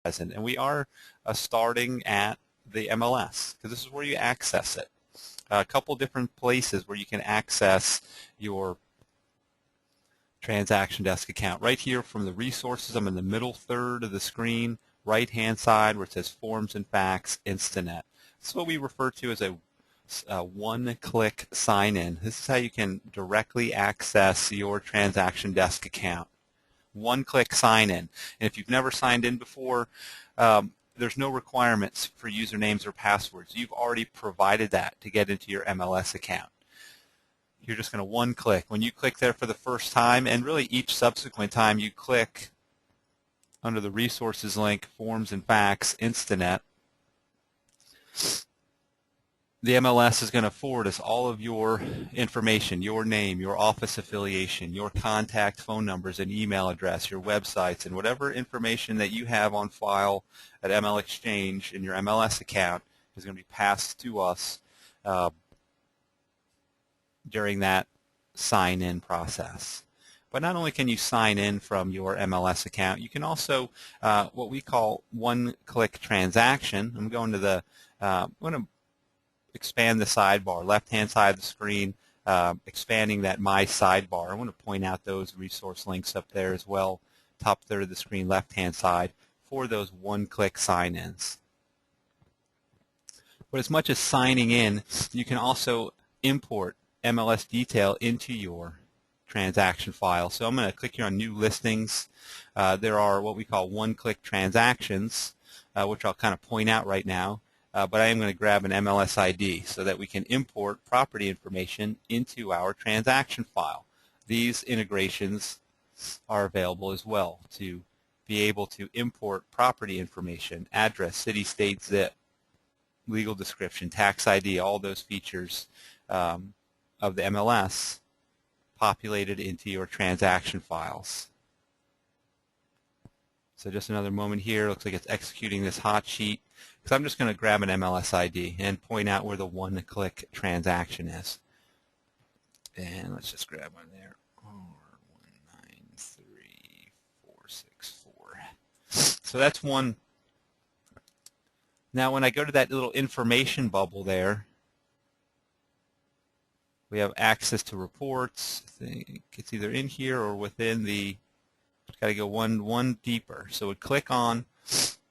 present. And we are starting at the MLS because this is where you access it. A couple different places where you can access your transaction desk account. Right here from the resources, I'm in the middle third of the screen, right-hand side where it says Forms and Facts, Instanet. This is what we refer to as a one-click sign-in. This is how you can directly access your transaction desk account. One-click sign-in. And if you've never signed in before, there's no requirements for usernames or passwords. You've already provided that to get into your MLS account. You're just going to one-click. When you click there for the first time, and really each subsequent time you click under the resources link, Forms and Facts, Instanet, the MLS is going to forward us all of your information, your name, your office affiliation, your contact phone numbers and email address, your websites, and whatever information that you have on file at ML Exchange in your MLS account is going to be passed to us during that sign-in process. But not only can you sign in from your MLS account, you can also what we call one-click transaction. I'm going to expand the sidebar, left-hand side of the screen, expanding that My Sidebar. I want to point out those resource links up there as well, top third of the screen, left-hand side, for those one-click sign-ins. But as much as signing in, you can also import MLS detail into your transaction file. So I'm going to click here on New Listings. There are what we call one-click transactions, which I'll kind of point out right now. But I am going to grab an MLS ID so that we can import property information into our transaction file. These integrations are available as well to be able to import property information, address, city, state, zip, legal description, tax ID, all those features of the MLS populated into your transaction files. So just another moment here. Looks like it's executing this hot sheet. So I'm just going to grab an MLS ID and point out where the one-click transaction is. And let's just grab one there. 193464. So that's one. Now when I go to that little information bubble there, we have access to reports. I think it's either in here or within the, got to go one deeper. So we click on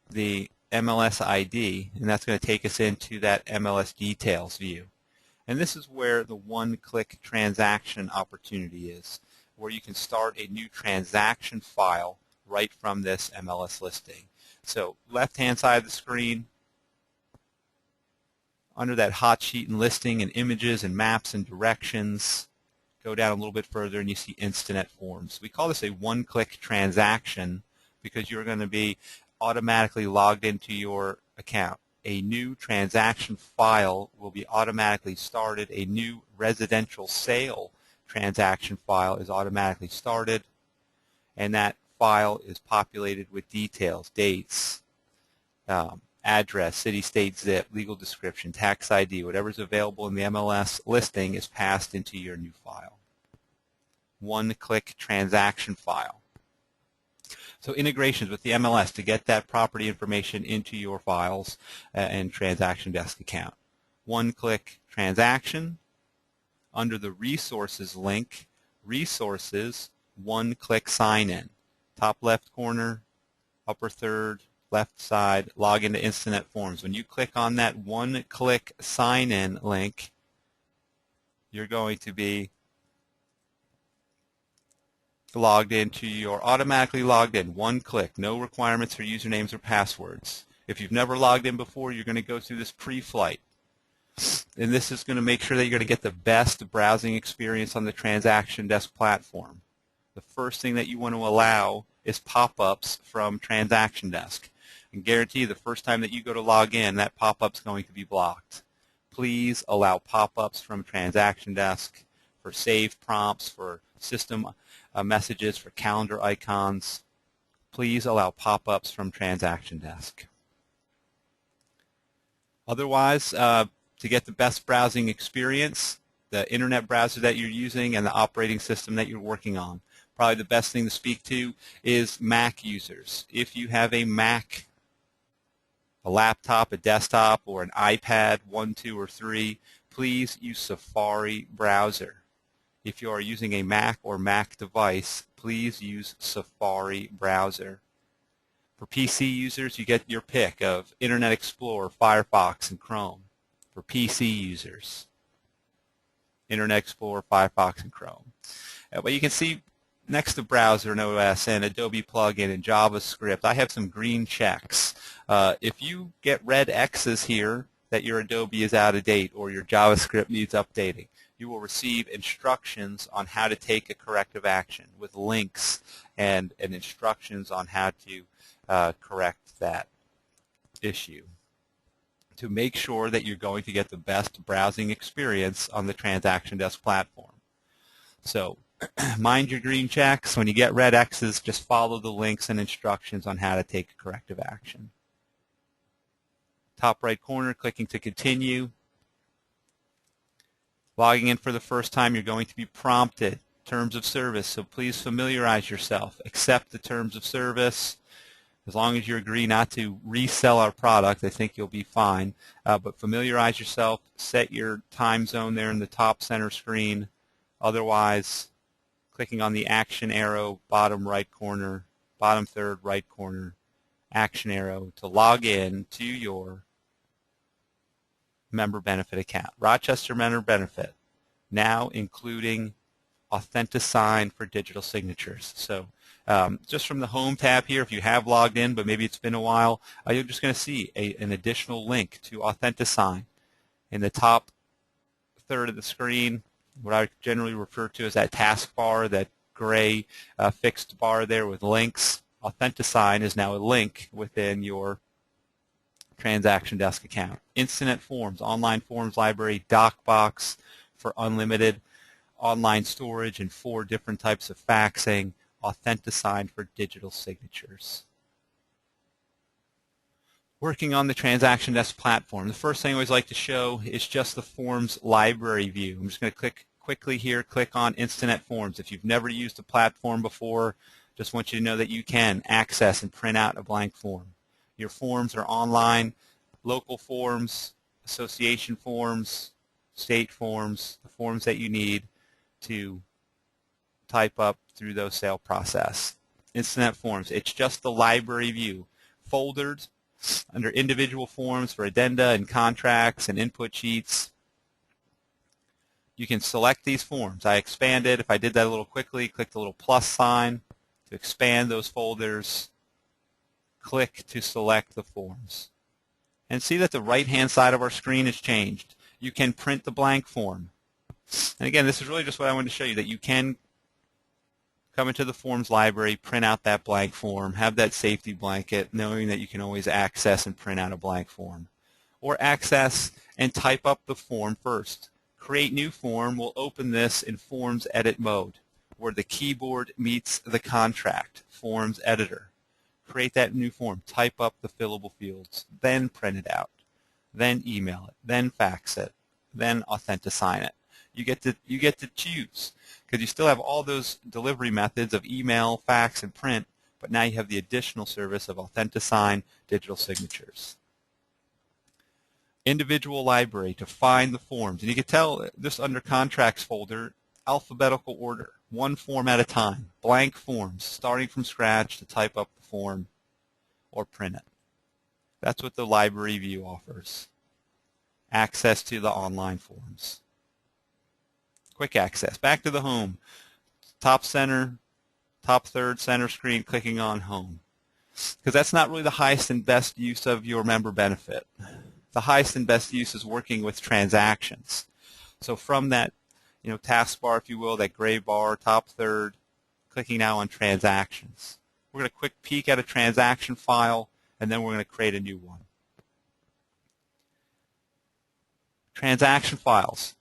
the MLS ID, and that's going to take us into that MLS details view. And this is where the one-click transaction opportunity is, where you can start a new transaction file right from this MLS listing. So left-hand side of the screen, under that hot sheet and listing and images and maps and directions, go down a little bit further and you see Instanet Forms. We call this a one-click transaction because you're going to be automatically logged into your account. A new transaction file will be automatically started. A new residential sale transaction file is automatically started, and that file is populated with details, dates, address, city, state, zip, legal description, tax ID, whatever's available in the MLS listing is passed into your new file. One-click transaction file. So integrations with the MLS to get that property information into your files and transaction desk account. One-click transaction. Under the resources link, resources, one-click sign-in. Top left corner, upper third, left side, log into Instanet Forms. When you click on that one-click sign-in link, you're going to be automatically logged in, one click, no requirements for usernames or passwords. If you've never logged in before, you're going to go through this Preflight. And this is going to make sure that you're going to get the best browsing experience on the transaction desk platform. The first thing that you want to allow is pop-ups from transaction desk. And guarantee you the first time that you go to log in, that pop-up's going to be blocked. Please allow pop-ups from transaction desk for save prompts, for system messages, for calendar icons. Please allow pop-ups from transaction desk. Otherwise, to get the best browsing experience, the internet browser that you're using and the operating system that you're working on. Probably the best thing to speak to is Mac users. If you have a Mac a laptop, a desktop, or an iPad 1, 2, or 3, please use Safari browser. If you are using a Mac or Mac device, please use Safari browser. For PC users, you get your pick of Internet Explorer, Firefox, and Chrome. For PC users, Internet Explorer, Firefox, and Chrome. But you can see next to Browser and OS and Adobe plugin and JavaScript, I have some green checks. If you get red X's here that your Adobe is out of date or your JavaScript needs updating, you will receive instructions on how to take a corrective action with links and instructions on how to correct that issue to make sure that you're going to get the best browsing experience on the Transaction Desk platform. So mind your green checks. When you get red X's, just follow the links and instructions on how to take a corrective action. Top right corner, clicking to continue. Logging in for the first time, you're going to be prompted. Terms of service, so please familiarize yourself. Accept the terms of service. As long as you agree not to resell our product, I think you'll be fine. But familiarize yourself. Set your time zone there in the top center screen. Otherwise, clicking on the action arrow, bottom right corner, bottom third right corner, action arrow to log in to your member benefit account. Rochester Member Benefit, now including Authenticate for digital signatures. So just from the Home tab here, if you have logged in, but maybe it's been a while, you're just going to see an additional link to Authenticate in the top third of the screen, what I generally refer to as that taskbar, that gray fixed bar there with links. Authenticate is now a link within your Transaction Desk account. Incident forms, online forms library, DocBox for unlimited online storage and 4 different types of faxing, Authenticate for digital signatures. Working on the Transaction Desk platform, the first thing I always like to show is just the forms library view. I'm just going to click quickly here, click on Incident Forms. If you've never used a platform before, just want you to know that you can access and print out a blank form. Your forms are online, local forms, association forms, state forms, the forms that you need to type up through those sale process. Incident Forms, it's just the library view. Folders under individual forms for addenda and contracts and input sheets. You can select these forms. I expanded. If I did that a little quickly, click the little plus sign to expand those folders. Click to select the forms. And see that the right-hand side of our screen has changed. You can print the blank form. And again, this is really just what I wanted to show you, that you can come into the forms library, print out that blank form, have that safety blanket, knowing that you can always access and print out a blank form. Or access and type up the form first. Create new form. We'll open this in Forms Edit mode, where the keyboard meets the contract, Forms Editor. Create that new form, type up the fillable fields, then print it out, then email it, then fax it, then authenticate it. You get to choose, because you still have all those delivery methods of email, fax, and print, but now you have the additional service of Authenticate digital signatures. Individual library to find the forms, and you can tell this under contracts folder, alphabetical order, one form at a time, blank forms, starting from scratch to type up the form or print it. That's what the library view offers. Access to the online forms. Quick access. Back to the home. Top center, top third center screen, clicking on home. Because that's not really the highest and best use of your member benefit. The highest and best use is working with transactions. So from that taskbar, if you will, that gray bar, top third, clicking now on transactions. We're going to quick peek at a transaction file, and then we're going to create a new one. Transaction files.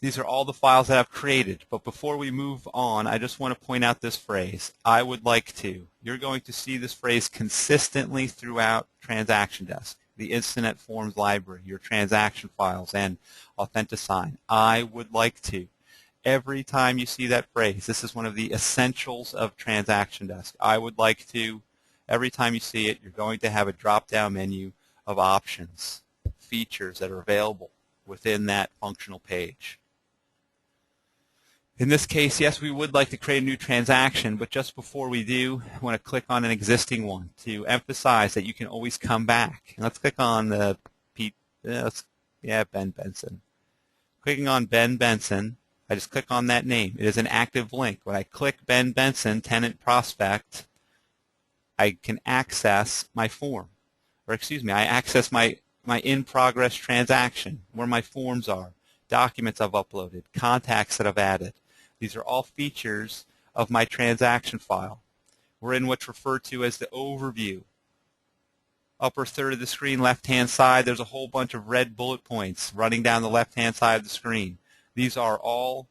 These are all the files that I've created, but before we move on, I just want to point out this phrase, I would like to. You're going to see this phrase consistently throughout Transaction Desk, the Incident Forms library, your transaction files, and Authenticate. I would like to. Every time you see that phrase, this is one of the essentials of Transaction Desk. I would like to. Every time you see it, you're going to have a drop-down menu of options, features that are available within that functional page. In this case, yes, we would like to create a new transaction, but just before we do, I want to click on an existing one to emphasize that you can always come back. And let's click on the Ben Benson. Clicking on Ben Benson, I just click on that name. It is an active link. When I click Ben Benson, tenant prospect, I can access my form. Or excuse me, I access my in-progress transaction, where my forms are, documents I've uploaded, contacts that I've added. These are all features of my transaction file. We're in what's referred to as the overview. Upper third of the screen, left-hand side, there's a whole bunch of red bullet points running down the left-hand side of the screen. These are all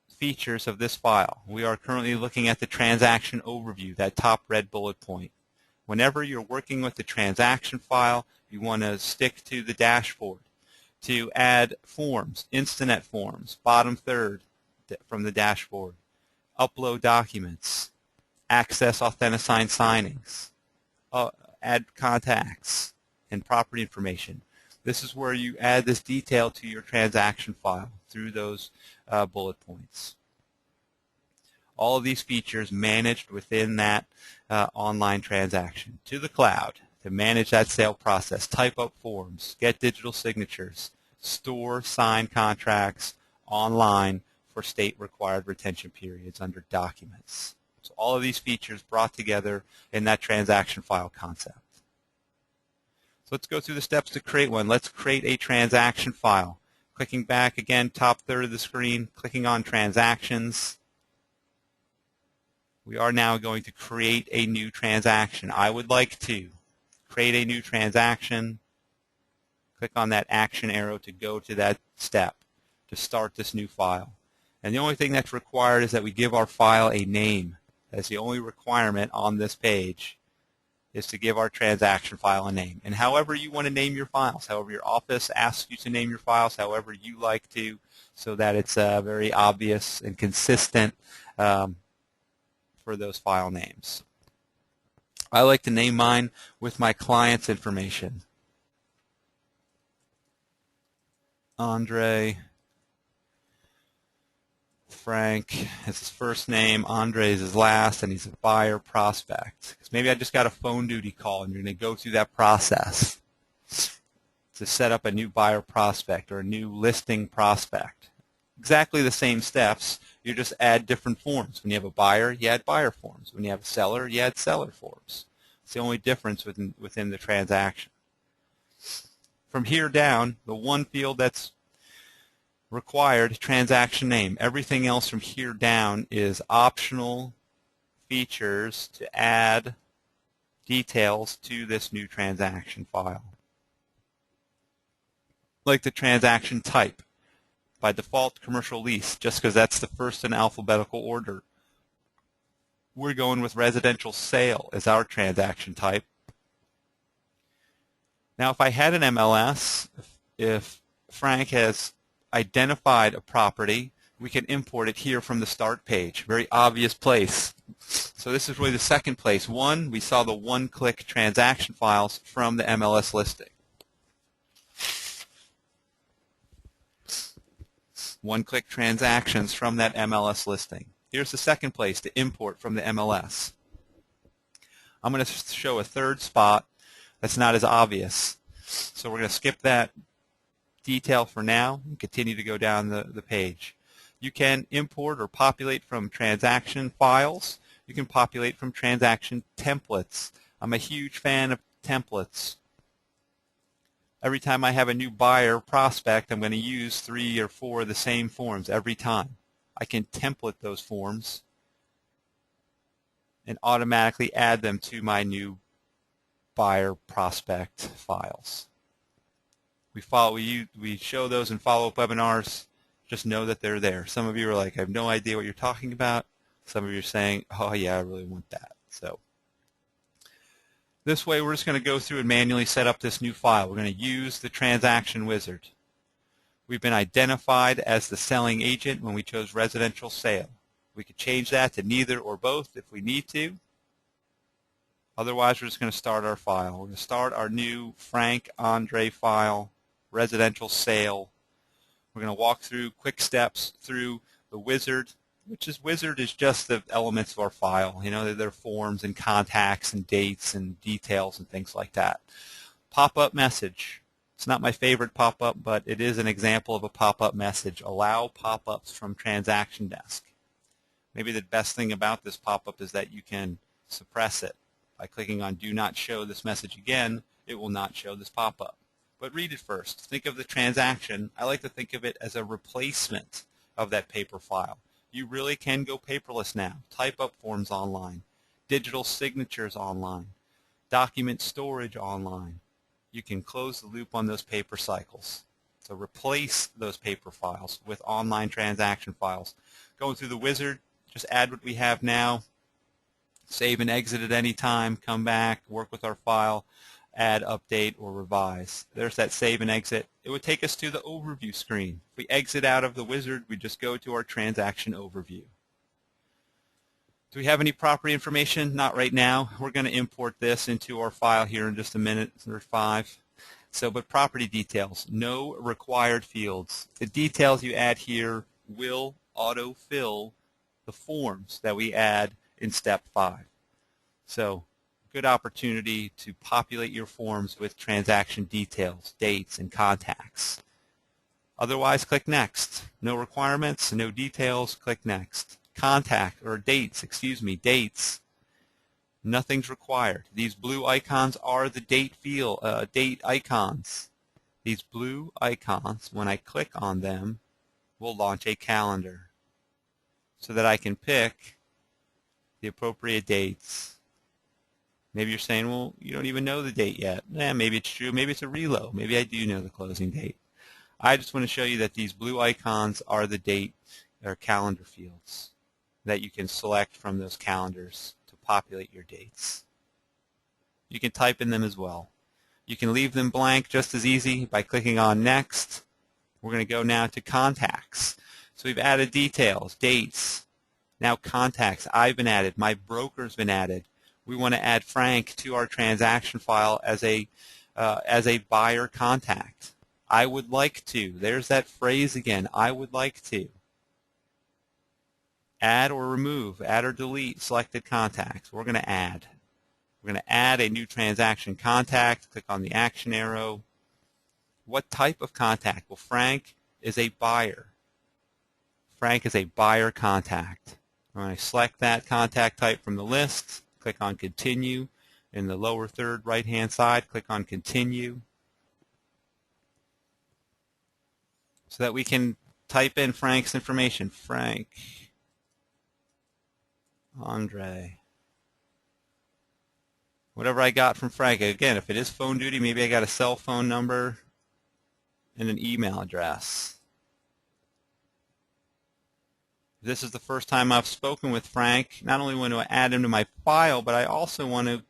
features of this file. We are currently looking at the transaction overview, that top red bullet point. Whenever you're working with the transaction file, you want to stick to the dashboard. To add forms, Instanet forms, bottom third from the dashboard, upload documents, access Authenticate signings, add contacts and property information. This is where you add this detail to your transaction file through those bullet points. All of these features managed within that online transaction to the cloud to manage that sale process, type up forms, get digital signatures, store signed contracts online for state-required retention periods under documents. So all of these features brought together in that transaction file concept. So let's go through the steps to create one. Let's create a transaction file. Clicking back again, top third of the screen, clicking on Transactions. We are now going to create a new transaction. I would like to create a new transaction. Click on that action arrow to go to that step to start this new file. And the only thing that's required is that we give our file a name. That's the only requirement on this page, is to give our transaction file a name. And however you want to name your files, however your office asks you to name your files, however you like to, so that it's very obvious and consistent for those file names. I like to name mine with my client's information. Andre Frank is his first name, Andre is his last, and he's a buyer prospect. Because maybe I just got a phone duty call and you're going to go through that process to set up a new buyer prospect or a new listing prospect. Exactly the same steps, you just add different forms. When you have a buyer, you add buyer forms. When you have a seller, you add seller forms. It's the only difference within the transaction. From here down, the one field that's required, transaction name. Everything else from here down is optional features to add details to this new transaction file. Like the transaction type. By default, commercial lease, just because that's the first in alphabetical order. We're going with residential sale as our transaction type. Now, if I had an MLS, if Frank has identified a property, we can import it here from the start page. Very obvious place. So this is really the second place. One, we saw the OneClick transaction files from the MLS listing. OneClick transactions from that MLS listing. Here's the second place to import from the MLS. I'm going to show a third spot that's not as obvious. So we're going to skip that detail for now and continue to go down the page. You can import or populate from transaction files. You can populate from transaction templates. I'm a huge fan of templates. Every time I have a new buyer prospect, I'm going to use 3 or 4 of the same forms every time. I can template those forms and automatically add them to my new buyer prospect files. We show those in follow-up webinars. Just know that they're there. Some of you are like, I have no idea what you're talking about. Some of you are saying, oh yeah, I really want that. So this way we're just going to go through and manually set up this new file. We're going to use the transaction wizard. We've been identified as the selling agent when we chose residential sale. We could change that to neither or both if we need to. Otherwise, we're just going to start our file. We're going to start our new Frank Andre file, residential sale. We're going to walk through quick steps through the wizard, wizard is just the elements of our file. You know, they're forms and contacts and dates and details and things like that. Pop-up message. It's not my favorite pop-up, but it is an example of a pop-up message. Allow pop-ups from transaction desk. Maybe the best thing about this pop-up is that you can suppress it. By clicking on do not show this message again, it will not show this pop-up. But read it first. Think of the transaction. I like to think of it as a replacement of that paper file. You really can go paperless now. Type up forms online, digital signatures online, document storage online. You can close the loop on those paper cycles. So replace those paper files with online transaction files. Going through the wizard, just add what we have now, save and exit at any time, come back, work with our file, add, update, or revise. There's that save and exit. It would take us to the overview screen. If we exit out of the wizard, we just go to our transaction overview. Do we have any property information? Not right now. We're going to import this into our file here in just a minute or 5. But property details, no required fields. The details you add here will autofill the forms that we add in step 5. So good opportunity to populate your forms with transaction details, dates, and contacts. Otherwise, click Next. No requirements, no details, click Next. Dates. Nothing's required. These blue icons are the date icons. These blue icons, when I click on them, will launch a calendar so that I can pick the appropriate dates. Maybe you're saying, well, you don't even know the date yet. Maybe it's true. Maybe it's a reload. Maybe I do know the closing date. I just want to show you that these blue icons are the date or calendar fields that you can select from those calendars to populate your dates. You can type in them as well. You can leave them blank just as easy by clicking on Next. We're going to go now to contacts. So we've added details, dates, now contacts. I've been added. My broker's been added. We want to add Frank to our transaction file as a buyer contact. I would like to. There's that phrase again. I would like to. Add or remove, add or delete selected contacts. We're going to add. We're going to add a new transaction contact. Click on the action arrow. What type of contact? Well, Frank is a buyer. Frank is a buyer contact. When I select that contact type from the list, click on Continue. In the lower third right-hand side, click on Continue so that we can type in Frank's information. Frank Andre. Whatever I got from Frank. Again, if it is phone duty, maybe I got a cell phone number and an email address. If this is the first time I've spoken with Frank, not only want to add him to my file, but I also want to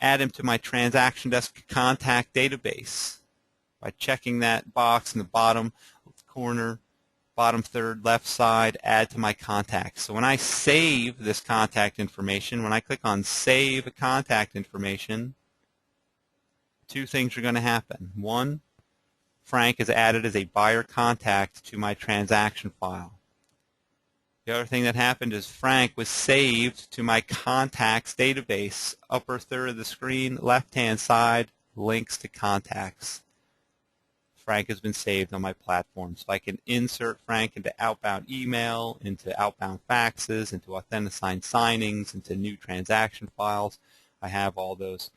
add him to my transaction desk contact database by checking that box in the bottom corner, bottom third left side, add to my contacts. So when I save this contact information, when I click on Save Contact Information, 2 things are going to happen. 1, Frank is added as a buyer contact to my transaction file. The other thing that happened is Frank was saved to my contacts database. Upper third of the screen, left-hand side, links to contacts. Frank has been saved on my platform. So I can insert Frank into outbound email, into outbound faxes, into Authenticate signings, into new transaction files. I have all those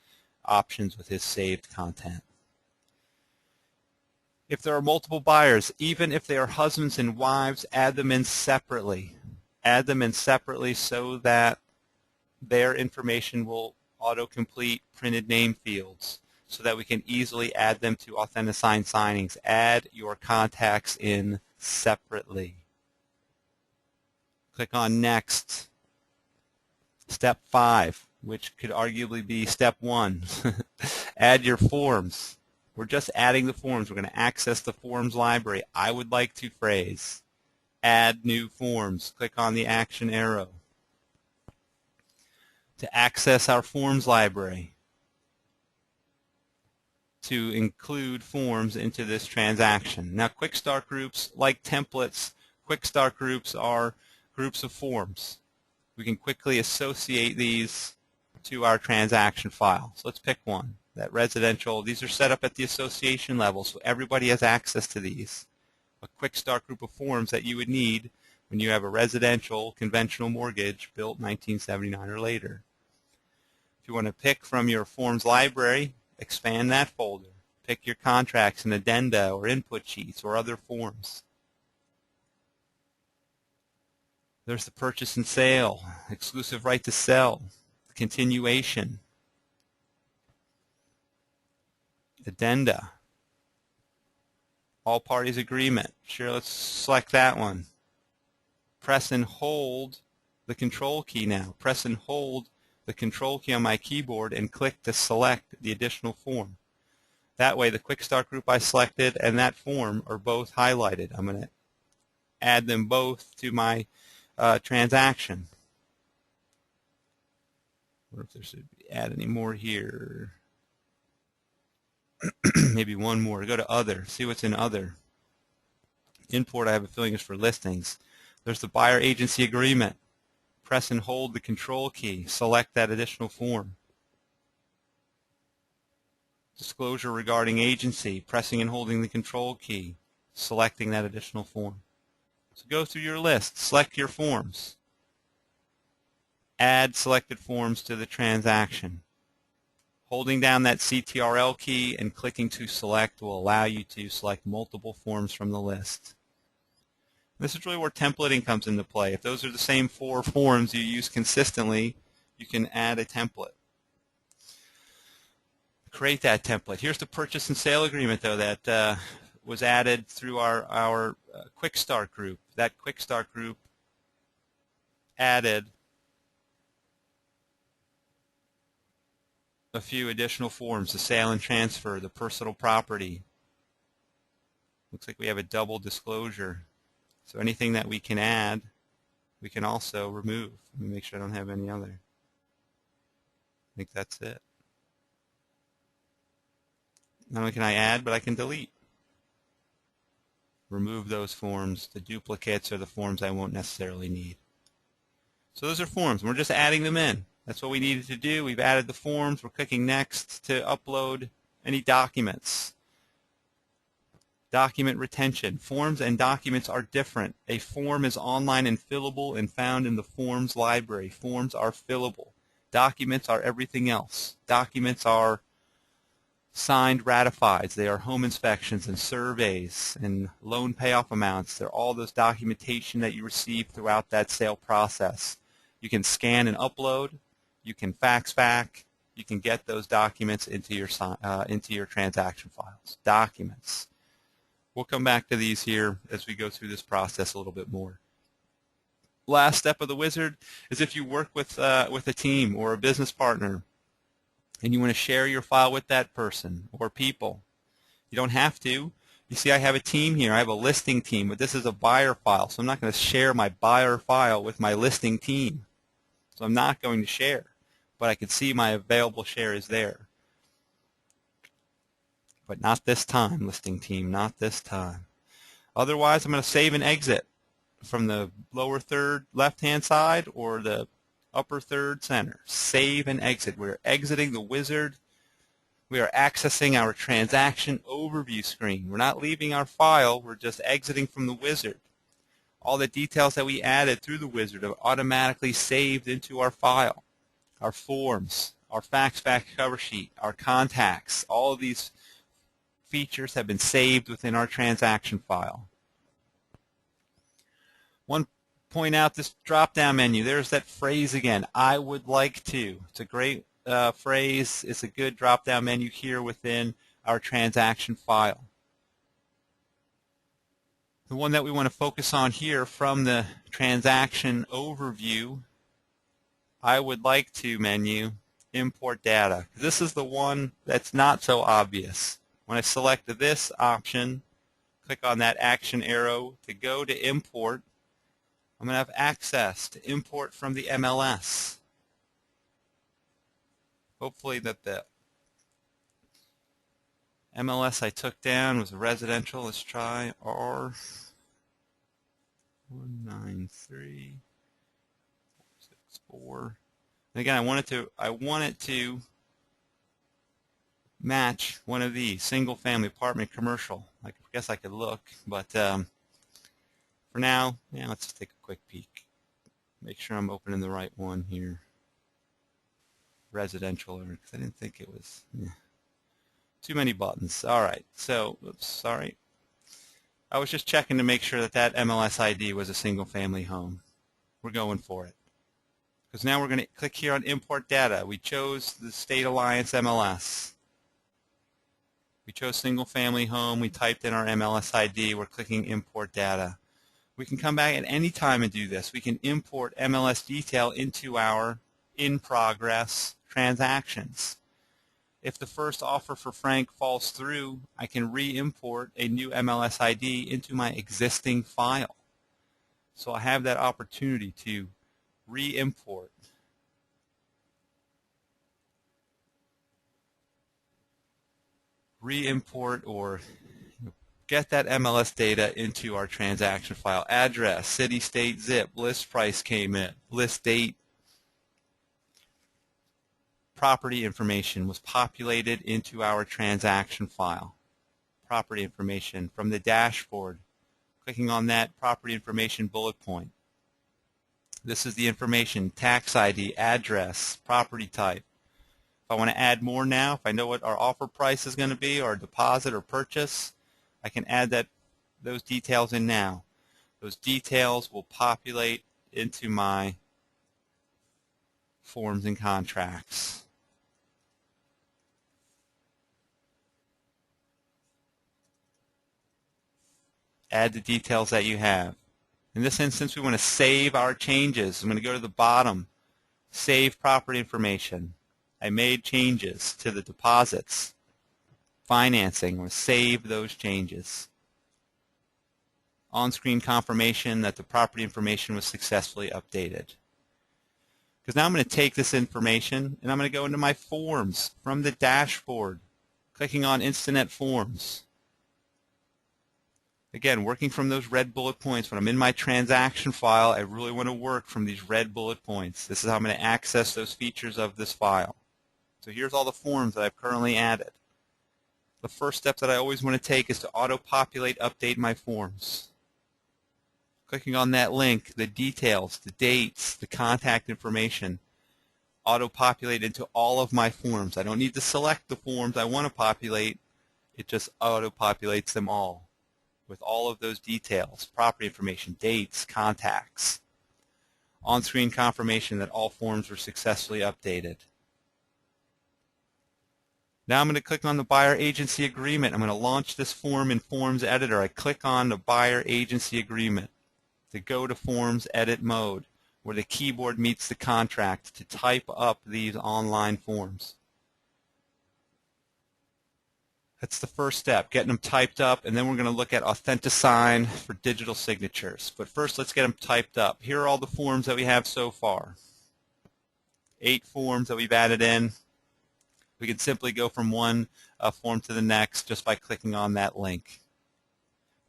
options with his saved content. If there are multiple buyers, even if they are husbands and wives, add them in separately. Add them in separately so that their information will autocomplete printed name fields so that we can easily add them to Authenticate signings. Add your contacts in separately. Click on Next. Step 5, which could arguably be Step 1. Add your forms. We're just adding the forms. We're going to access the forms library. I would like to phrase. Add new forms. Click on the action arrow. to access our forms library to include forms into this transaction. Now, quick start groups, like templates, quick start groups are groups of forms. We can quickly associate these to our transaction file. So let's pick one. That residential, these are set up at the association level, so everybody has access to these. A quick start group of forms that you would need when you have a residential conventional mortgage built 1979 or later. If you want to pick from your forms library, expand that folder. Pick your contracts and addenda or input sheets or other forms. There's the purchase and sale, exclusive right to sell, continuation, addenda, all parties agreement. Sure, let's select that one. Press and hold the control key now. Press and hold the control key on my keyboard and click to select the additional form. That way the quick start group I selected and that form are both highlighted. I'm going to add them both to my transaction. I wonder if there should be add any more here. Maybe one more. Go to other. See what's in other. Import, I have a feeling, is for listings. There's the buyer agency agreement. Press and hold the control key. Select that additional form. Disclosure regarding agency. Pressing and holding the control key. Selecting that additional form. So go through your list. Select your forms. Add selected forms to the transaction. Holding down that CTRL key and clicking to select will allow you to select multiple forms from the list. This is really where templating comes into play. If those are the same 4 forms you use consistently, you can add a template. Create that template. Here's the purchase and sale agreement, though, that was added through our quick start group. That quick start group added a few additional forms, the sale and transfer, the personal property. Looks like we have a double disclosure. So anything that we can add, we can also remove. Let me make sure I don't have any other. I think that's it. Not only can I add, but I can delete. Remove those forms. The duplicates are the forms I won't necessarily need. So those are forms. We're just adding them in. That's what we needed to do. We've added the forms. We're clicking next to upload any documents. Document retention. Forms and documents are different. A form is online and fillable and found in the forms library. Forms are fillable. Documents are everything else. Documents are signed ratifieds. They are home inspections and surveys and loan payoff amounts. They're all those documentation that you receive throughout that sale process. You can scan and upload. You can fax back. You can get those documents into your transaction files. Documents. We'll come back to these here as we go through this process a little bit more. Last step of the wizard is if you work with a team or a business partner and you want to share your file with that person or people. You don't have to. You see I have a team here. I have a listing team, but this is a buyer file, so I'm not going to share my buyer file with my listing team. So I'm not going to share, but I can see my available share is there. But not this time, listing team, not this time. Otherwise, I'm going to save and exit from the lower third left-hand side or the upper third center. Save and exit. We're exiting the wizard. We are accessing our transaction overview screen. We're not leaving our file. We're just exiting from the wizard. All the details that we added through the wizard are automatically saved into our file. Our forms, our fax back cover sheet, our contacts, all of these features have been saved within our transaction file. One point out this drop-down menu. There's that phrase again, I would like to. It's a great phrase. It's a good drop-down menu here within our transaction file. The one that we want to focus on here from the transaction overview, I would like to menu, import data. This is the one that's not so obvious. When I select this option, click on that action arrow to go to import, I'm going to have access to import from the MLS. Hopefully that the MLS I took down was residential. Let's try R193464. And again, I want it to match one of these: single family, apartment, commercial. I guess I could look, but for now, yeah, let's just take a quick peek. Make sure I'm opening the right one here. Residential, because I didn't think it was too many buttons. All right, so oops, sorry. I was just checking to make sure that that MLS ID was a single family home. We're going for it. Because now we're going to click here on import data. We chose the State Alliance MLS. We chose single family home. We typed in our MLS ID. We're clicking import data. We can come back at any time and do this. We can import MLS detail into our in-progress transactions. If the first offer for Frank falls through, I can re-import a new MLS ID into my existing file. So I have that opportunity to re-import. Re-import or get that MLS data into our transaction file. Address, city, state, zip, list price came in, list date, property information was populated into our transaction file. Property information from the dashboard. Clicking on that property information bullet point. This is the information: tax ID, address, property type. If I want to add more now, if I know what our offer price is going to be, or deposit or purchase, I can add those details in now. Those details will populate into my forms and contracts. Add the details that you have. In this instance, we want to save our changes. I'm going to go to the bottom, save property information. I made changes to the deposits, financing. I'm going to save those changes. On-screen confirmation that the property information was successfully updated. Because now I'm going to take this information and I'm going to go into my forms from the dashboard, clicking on Instinet Forms. Again, working from those red bullet points. When I'm in my transaction file, I really want to work from these red bullet points. This is how I'm going to access those features of this file. So here's all the forms that I've currently added. The first step that I always want to take is to auto-populate, update my forms. Clicking on that link, the details, the dates, the contact information, auto-populate into all of my forms. I don't need to select the forms I want to populate. It just auto-populates them all with all of those details: property information, dates, contacts. On-screen confirmation that all forms were successfully updated. Now I'm going to click on the buyer agency agreement. I'm going to launch this form in Forms Editor. I click on the buyer agency agreement to go to Forms Edit mode, where the keyboard meets the contract, to type up these online forms. That's the first step, getting them typed up, and then we're going to look at Authenticate for digital signatures. But first, let's get them typed up. Here are all the forms that we have so far. 8 forms that we've added in. We can simply go from one form to the next just by clicking on that link.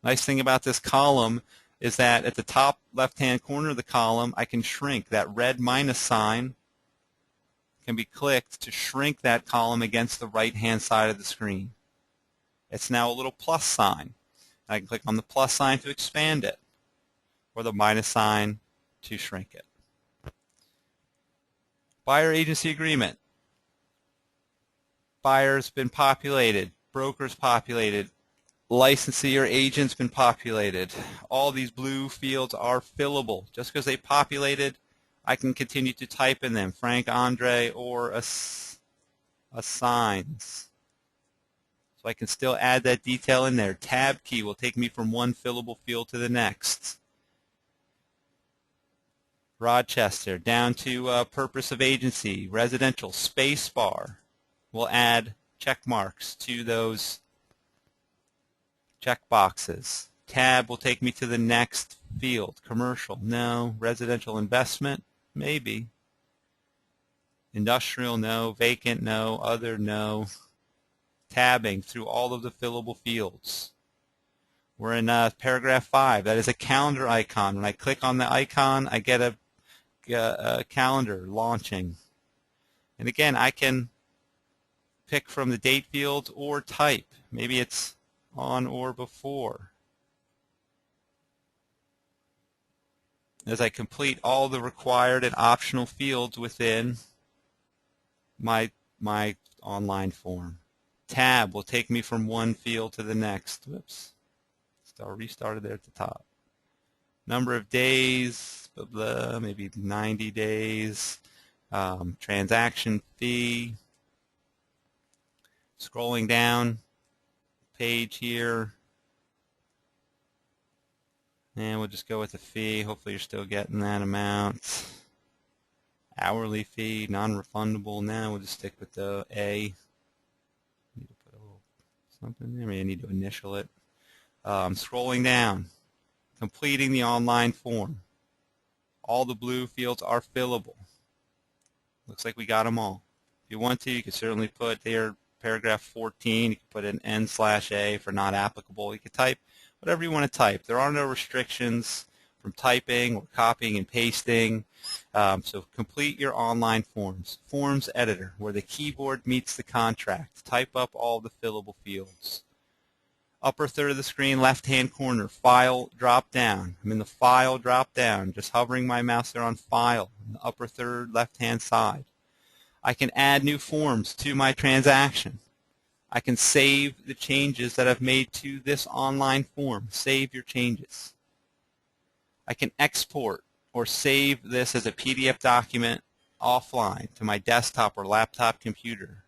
Nice thing about this column is that at the top left-hand corner of the column, I can shrink. That red minus sign can be clicked to shrink that column against the right-hand side of the screen. It's now a little plus sign. I can click on the plus sign to expand it, or the minus sign to shrink it. Buyer agency agreement. Buyer's been populated, broker's populated, licensee or agent's been populated. All these blue fields are fillable. Just because they populated, I can continue to type in them: Frank, Andre, or assigns. So I can still add that detail in there. Tab key will take me from one fillable field to the next. Rochester, down to purpose of agency, residential, space bar. We'll add check marks to those check boxes. Tab will take me to the next field. Commercial, no. Residential investment, maybe. Industrial, no. Vacant, no. Other, no. Tabbing through all of the fillable fields. We're in paragraph 5. That is a calendar icon. When I click on the icon, I get a calendar launching. And again, I can pick from the date field or type. Maybe it's on or before. As I complete all the required and optional fields within my online form. Tab will take me from one field to the next. Whoops. Restarted there at the top. Number of days, blah, blah, maybe 90 days. Transaction fee. Scrolling down, page here. And we'll just go with the fee. Hopefully you're still getting that amount. Hourly fee, non-refundable. Now we'll just stick with the A. Need to put a little something there. Maybe I need to initial it. Scrolling down, completing the online form. All the blue fields are fillable. Looks like we got them all. If you want to, you can certainly put there paragraph 14. You can put an N/A for not applicable. You can type whatever you want to type. There are no restrictions from typing or copying and pasting. So complete your online forms. Forms editor, where the keyboard meets the contract. Type up all the fillable fields. Upper third of the screen, left-hand corner, File drop-down. I'm in the File drop-down, just hovering my mouse there on File, in the upper third, left-hand side. I can add new forms to my transaction. I can save the changes that I've made to this online form. Save your changes. I can export or save this as a PDF document offline to my desktop or laptop computer.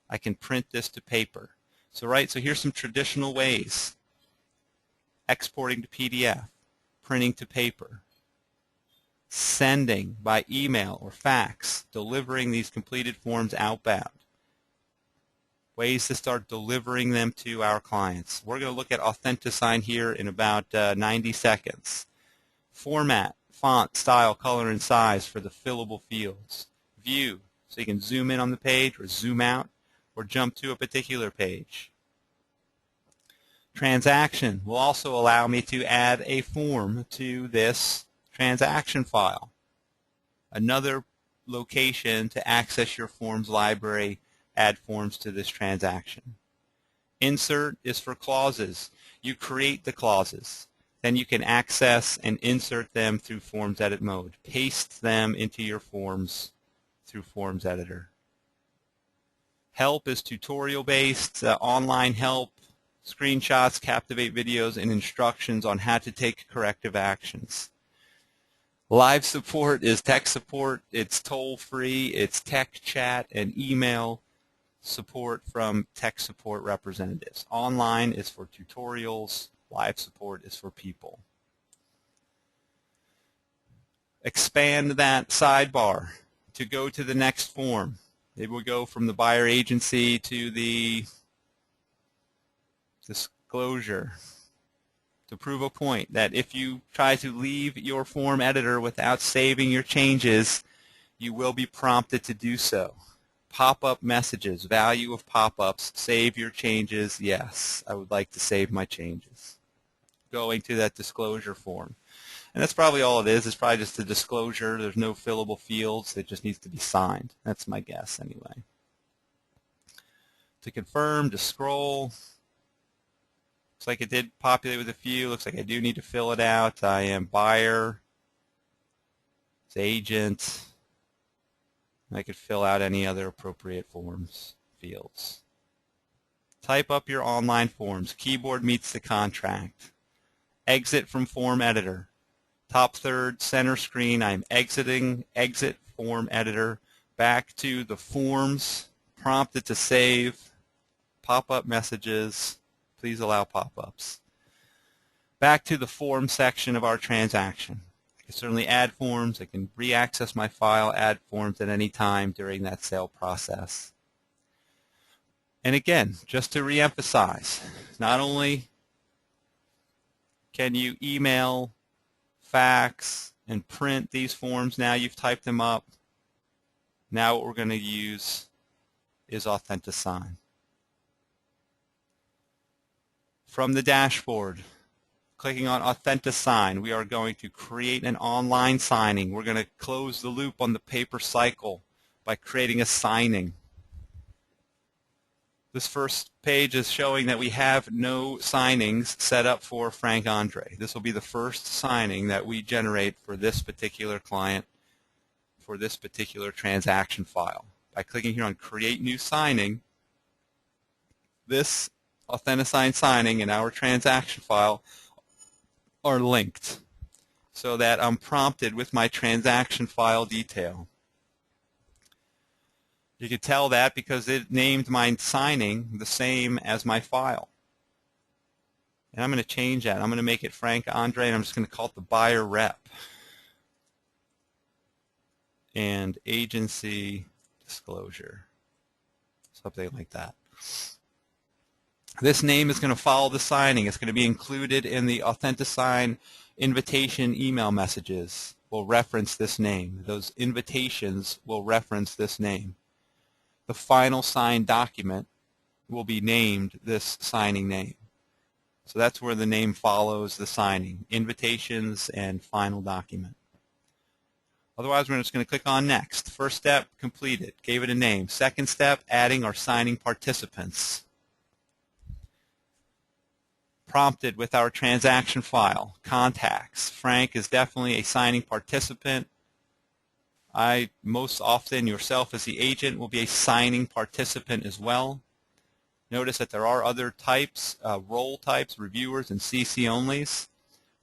I can print this to paper. So here's some traditional ways. Exporting to PDF, printing to paper, sending by email or fax, delivering these completed forms outbound. Ways to start delivering them to our clients. We're going to look at Authenticate here in about 90 seconds. Format, font, style, color, and size for the fillable fields. View, so you can zoom in on the page or zoom out, or jump to a particular page. Transaction will also allow me to add a form to this transaction file. Another location to access your forms library, add forms to this transaction. Insert is for clauses. You create the clauses. Then you can access and insert them through Forms Edit mode. Paste them into your forms through Forms Editor. Help is tutorial-based, online help, screenshots, Captivate videos, and instructions on how to take corrective actions. Live support is tech support. It's toll-free. It's tech chat and email support from tech support representatives. Online is for tutorials. Live support is for people. Expand that sidebar to go to the next form. It will go from the buyer agency to the disclosure to prove a point that if you try to leave your form editor without saving your changes, you will be prompted to do so. Pop-up messages, value of pop-ups, save your changes, yes, I would like to save my changes. Going to that disclosure form. And that's probably all it is. It's probably just a disclosure. There's no fillable fields. It just needs to be signed. That's my guess anyway. To confirm, to scroll. Looks like it did populate with a few. Looks like I do need to fill it out. I am buyer. It's agent. I could fill out any other appropriate forms, fields. Type up your online forms. Keyboard meets the contract. Exit from form editor. Top third, center screen, I'm exiting, exit form editor, back to the forms, prompted to save, pop-up messages, please allow pop-ups. Back to the form section of our transaction. I can certainly add forms, I can re-access my file, add forms at any time during that sale process. And again, just to re-emphasize, not only can you email, fax, and print these forms now you've typed them up, Now what we're going to use is Authenticate. From the dashboard, clicking on Authenticate, we are going to create an online signing. We're going to close the loop on the paper cycle by creating a signing. This first page is showing that we have no signings set up for Frank Andre. This will be the first signing that we generate for this particular client, for this particular transaction file. By clicking here on Create New Signing, this Authenticate signing and our transaction file are linked so that I'm prompted with my transaction file detail. You can tell that because it named my signing the same as my file. And I'm going to change that. I'm going to make it Frank Andre, and I'm just going to call it the buyer rep and agency disclosure, something like that. This name is going to follow the signing. It's going to be included in the Authenticate invitation email messages. Will reference this name. Those invitations will reference this name. The final signed document will be named this signing name. So that's where the name follows the signing, invitations and final document. Otherwise, we're just going to click on Next. First step, completed, gave it a name. Second step, adding our signing participants. Prompted with our transaction file, contacts. Frank is definitely a signing participant. Most often, yourself as the agent will be a signing participant as well. Notice that there are other types, role types, reviewers, and CC onlys.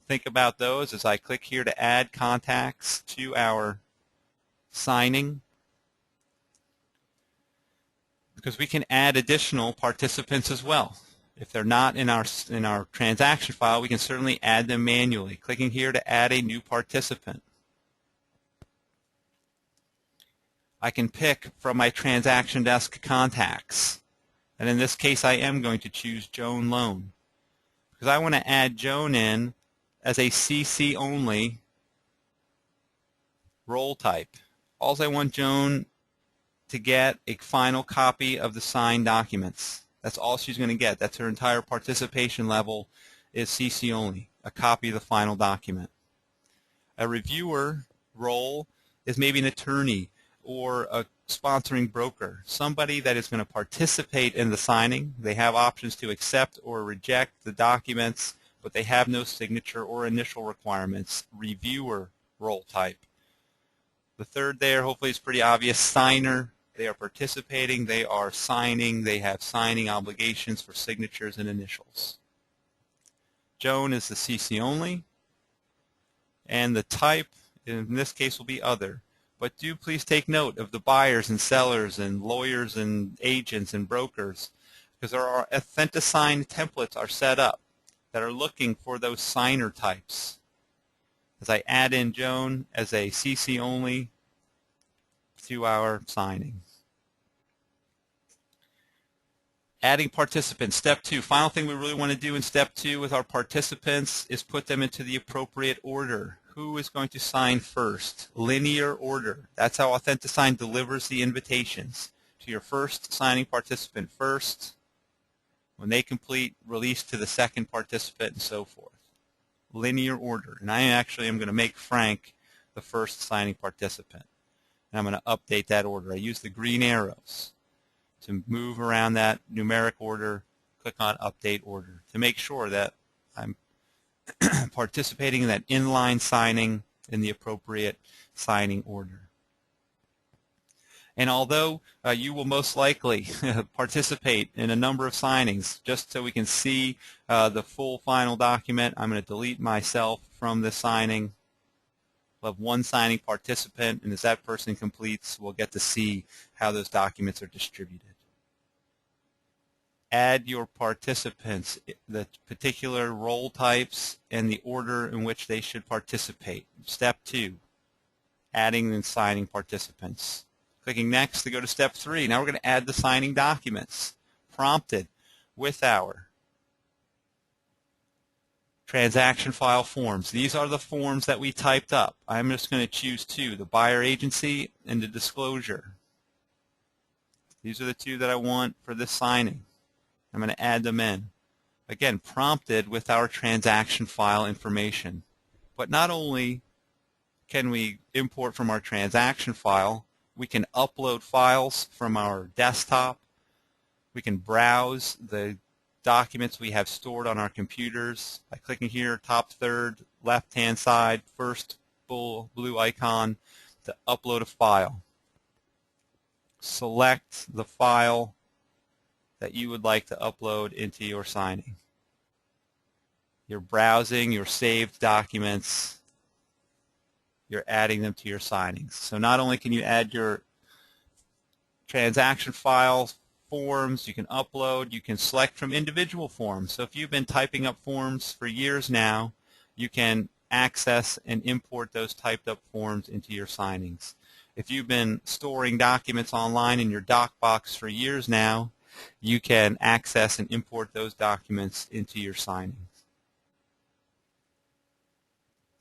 Think about those as I click here to add contacts to our signing, because we can add additional participants as well. If they're not in our transaction file, we can certainly add them manually. Clicking here to add a new participant. I can pick from my transaction desk contacts. And in this case, I am going to choose Joan Loan, because I want to add Joan in as a CC only role type. All I want Joan to get a final copy of the signed documents. That's all she's going to get. That's her entire participation level is CC only, a copy of the final document. A reviewer role is maybe an attorney or a sponsoring broker, somebody that is going to participate in the signing. They have options to accept or reject the documents, but they have no signature or initial requirements. Reviewer role type. The third there, hopefully, is pretty obvious. Signer. They are participating. They are signing. They have signing obligations for signatures and initials. Joan is the CC only, and the type in this case will be other. But do please take note of the buyers and sellers and lawyers and agents and brokers, because there are Authenticate templates are set up that are looking for those signer types. As I add in Joan as a CC only to our signing. Adding participants, step 2. Final thing we really want to do in step 2 with our participants is put them into the appropriate order. Who is going to sign first? Linear order. That's how Authenticate delivers the invitations. To your first signing participant first. When they complete, release to the second participant, and so forth. Linear order. And I actually am going to make Frank the first signing participant. And I'm going to update that order. I use the green arrows to move around that numeric order. Click on Update Order to make sure that I'm participating in that inline signing in the appropriate signing order. And although you will most likely participate in a number of signings, just so we can see the full final document, I'm going to delete myself from the signing. We'll have one signing participant, and as that person completes, we'll get to see how those documents are distributed. Add your participants, the particular role types, and the order in which they should participate. Step 2, adding and signing participants. Clicking Next to go to Step 3. Now we're going to add the signing documents, prompted with our Transaction file forms. These are the forms that we typed up. I'm just going to choose two, the buyer agency and the disclosure. These are the two that I want for this signing. I'm going to add them in. Again, prompted with our transaction file information. But not only can we import from our transaction file, we can upload files from our desktop. We can browse the documents we have stored on our computers by clicking here, top third, left-hand side, first blue icon to upload a file. Select the file that you would like to upload into your signing. You're browsing your saved documents. You're adding them to your signings. So not only can you add your transaction files, forms, you can upload, you can select from individual forms. So if you've been typing up forms for years now, you can access and import those typed up forms into your signings. If you've been storing documents online in your DocBox for years now, you can access and import those documents into your signings.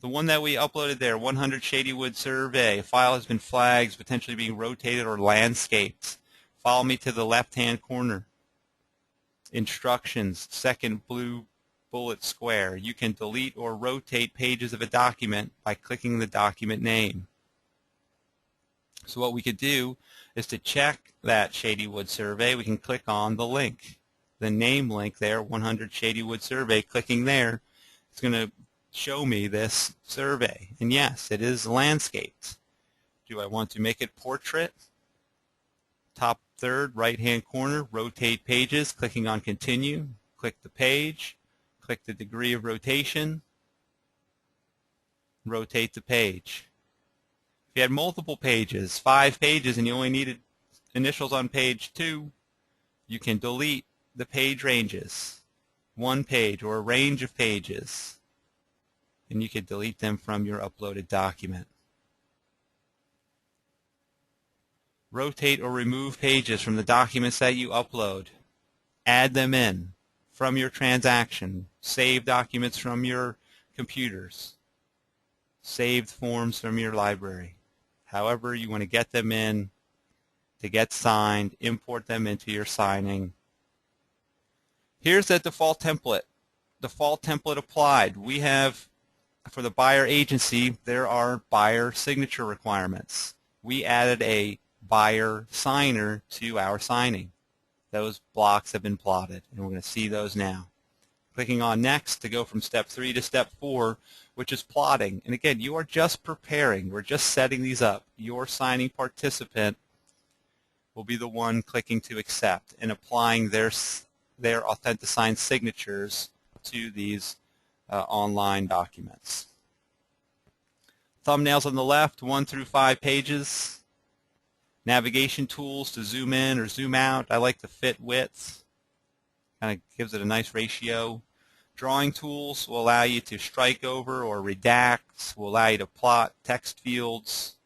The one that we uploaded there, 100 Shadywood survey, a file has been flagged, potentially being rotated or landscaped. Follow me to the left-hand corner. Instructions, second blue bullet square. You can delete or rotate pages of a document by clicking the document name. So what we could do is to check that Shadywood survey, we can click on the link, the name link there, 100 Shadywood survey. Clicking there, it's going to show me this survey. And yes, it is landscaped. Do I want to make it portrait? Top third, right-hand corner, rotate pages, clicking on continue, click the page, click the degree of rotation, rotate the page. If you had multiple pages, 5 pages, and you only needed initials on page 2, you can delete the page ranges, 1 page or a range of pages, and you can delete them from your uploaded document. Rotate or remove pages from the documents that you upload. Add them in from your transaction. Save documents from your computers. Saved forms from your library. However you want to get them in to get signed, import them into your signing. Here's the default template. Default template applied. We have, for the buyer agency, there are buyer signature requirements. We added a buyer signer to our signing. Those blocks have been plotted, and we're going to see those now. Clicking on next to go from step 3 to step 4, which is plotting. And again, you are just preparing. We're just setting these up. Your signing participant will be the one clicking to accept and applying their Authenticate signatures to these online documents. Thumbnails on the left, 1 through 5 pages. Navigation tools to zoom in or zoom out. I like the fit width. Kind of gives it a nice ratio. Drawing tools will allow you to strike over or redact, will allow you to plot text fields,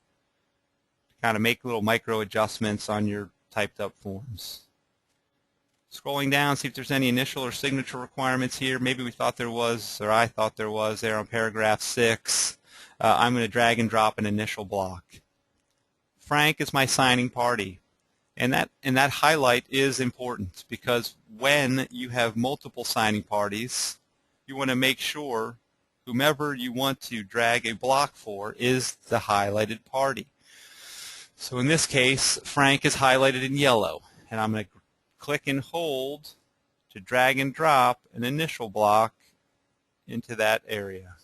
kind of make little micro adjustments on your typed up forms. Scrolling down, see if there's any initial or signature requirements here. Maybe we thought there was, or I thought there was there on paragraph 6. I'm going to drag and drop an initial block. Frank is my signing party. And that highlight is important because when you have multiple signing parties, you want to make sure whomever you want to drag a block for is the highlighted party. So in this case, Frank is highlighted in yellow, and I'm going to click and hold to drag and drop an initial block into that area.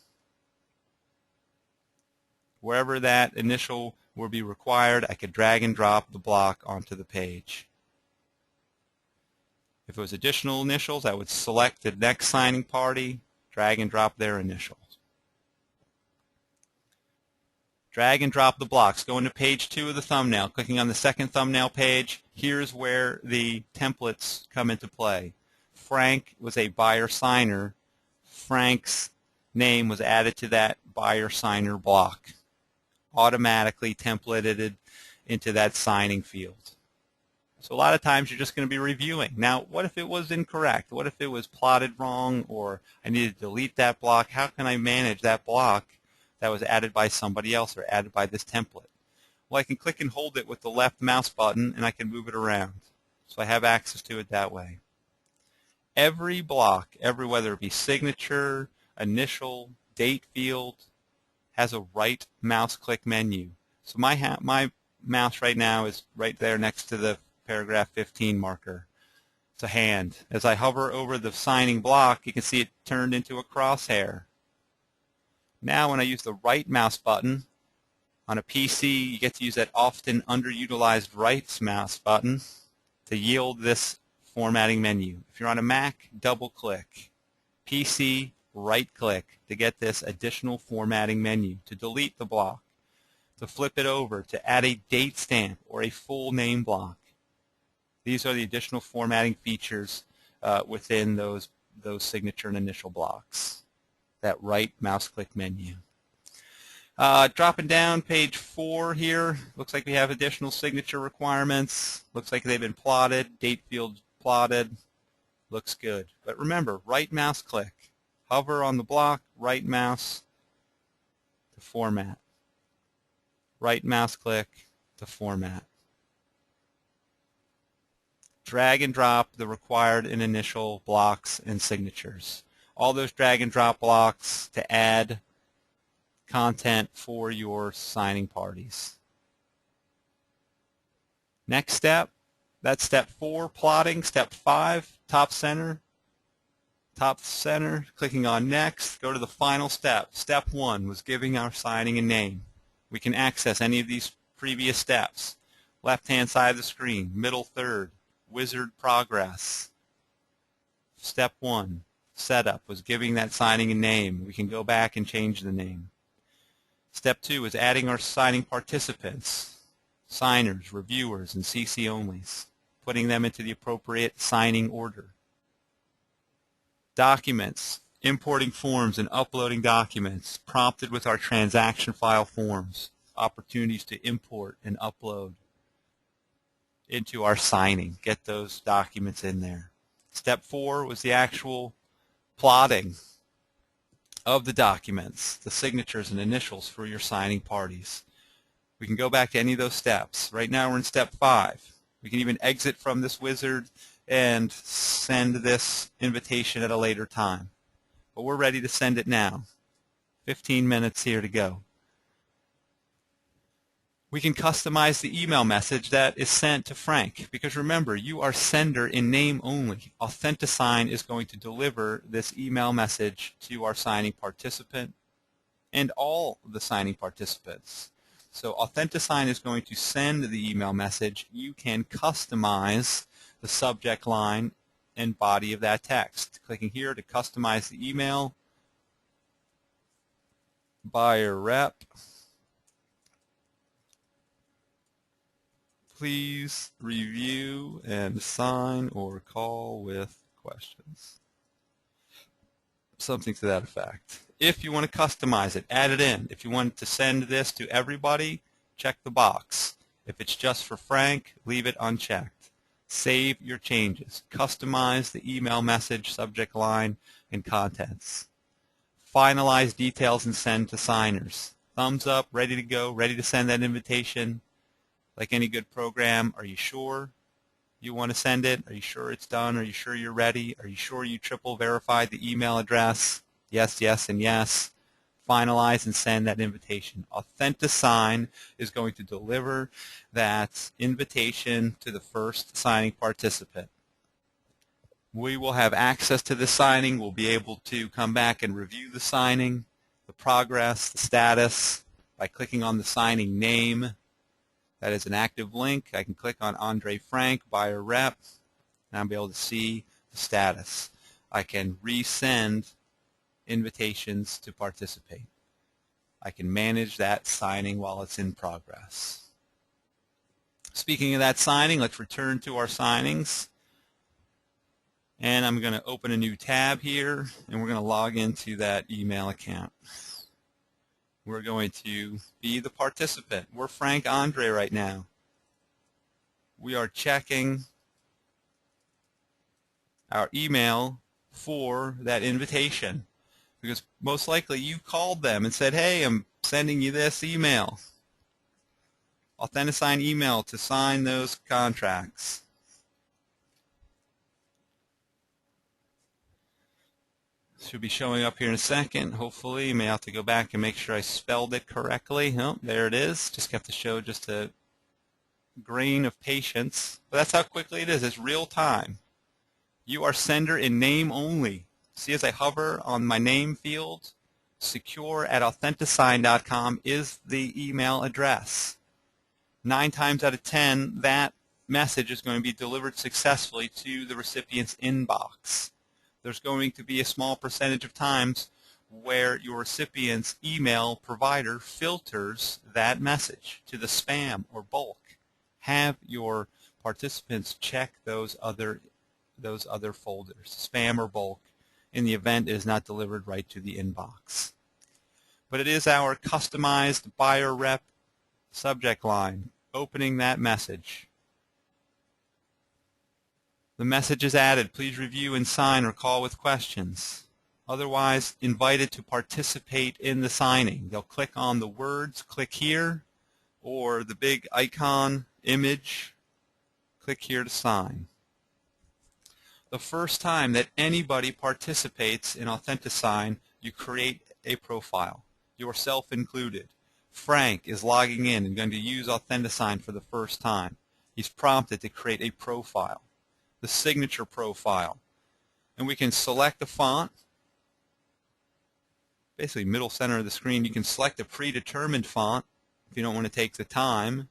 Wherever that initial will be required, I could drag and drop the block onto the page. If it was additional initials, I would select the next signing party, drag and drop their initials. Drag and drop the blocks. Go into page 2 of the thumbnail. Clicking on the second thumbnail page, here's where the templates come into play. Frank was a buyer signer. Frank's name was added to that buyer signer block, automatically templated into that signing field. So a lot of times you're just going to be reviewing. Now, what if it was incorrect? What if it was plotted wrong, or I need to delete that block? How can I manage that block that was added by somebody else or added by this template? Well, I can click and hold it with the left mouse button, and I can move it around. So I have access to it that way. Every block, whether it be signature, initial, date field, has a right mouse click menu. So my mouse right now is right there next to the paragraph 15 marker. It's a hand. As I hover over the signing block, you can see it turned into a crosshair. Now when I use the right mouse button on a PC, you get to use that often underutilized right mouse button to yield this formatting menu. If you're on a Mac, double click. PC, right click to get this additional formatting menu, to delete the block, to flip it over, to add a date stamp or a full name block. These are the additional formatting features within those signature and initial blocks. That right mouse click menu. Dropping down page 4 here, looks like we have additional signature requirements. Looks like they've been plotted, date field plotted. Looks good. But remember, right mouse click. Hover on the block, right mouse to format. Right mouse click to format. Drag and drop the required and initial blocks and signatures. All those drag and drop blocks to add content for your signing parties. Next step, that's step 4, plotting. Step 5, top center. Top center, clicking on next. Go to the final step. Step 1 was giving our signing a name. We can access any of these previous steps. Left-hand side of the screen, middle third, wizard progress. Step 1, setup, was giving that signing a name. We can go back and change the name. Step 2 is adding our signing participants, signers, reviewers, and CC onlys, putting them into the appropriate signing order. Documents, importing forms and uploading documents, prompted with our transaction file forms, opportunities to import and upload into our signing. Get those documents in there. Step 4 was the actual plotting of the documents, the signatures and initials for your signing parties. We can go back to any of those steps. Right now we're in step 5. We can even exit from this wizard and send this invitation at a later time. But we're ready to send it now. 15 minutes here to go. We can customize the email message that is sent to Frank, because remember, you are sender in name only. Authenticate is going to deliver this email message to our signing participant and all the signing participants. So Authenticate is going to send the email message. You can customize the subject line and body of that text. Clicking here to customize the email. Buyer rep. Please review and sign or call with questions. Something to that effect. If you want to customize it, add it in. If you want to send this to everybody, check the box. If it's just for Frank, leave it unchecked. Save your changes. Customize the email message, subject line, and contents. Finalize details and send to signers. Thumbs up, ready to go, ready to send that invitation. Like any good program, are you sure you want to send it? Are you sure it's done? Are you sure you're ready? Are you sure you triple verified the email address? Yes, yes, and yes. Finalize and send that invitation. Authenticate is going to deliver that invitation to the first signing participant. We will have access to the signing. We'll be able to come back and review the signing, the progress, the status, by clicking on the signing name. That is an active link. I can click on Andre Frank, buyer rep, and I'll be able to see the status. I can resend invitations to participate. I can manage that signing while it's in progress. Speaking of that signing, let's return to our signings. And I'm going to open a new tab here, and we're going to log into that email account. We're going to be the participant. We're Frank Andre right now. we are checking our email for that invitation, because most likely you called them and said, hey, I'm sending you this email, Authentisign email to sign those contracts. Should be showing up here in a second, hopefully. You may have to go back and make sure I spelled it correctly. Oh, there it is. Just have to show just a grain of patience. But that's how quickly it is. It's real time. You are sender in name only. See, as I hover on my name field, secure@authentisign.com is the email address. 9 times out of 10, that message is going to be delivered successfully to the recipient's inbox. There's going to be a small percentage of times where your recipient's email provider filters that message to the spam or bulk. Have your participants check those other folders, spam or bulk, in the event it is not delivered right to the inbox. But it is our customized buyer rep subject line opening that message. The message is added. Please review and sign or call with questions. Otherwise, invited to participate in the signing. They'll click on the words, click here, or the big icon image, click here to sign. The first time that anybody participates in Authentisign, you create a profile, yourself included. Frank is logging in and going to use Authentisign for the first time. He's prompted to create a profile, the signature profile. And we can select a font. Basically, middle center of the screen, you can select a predetermined font if you don't want to take the time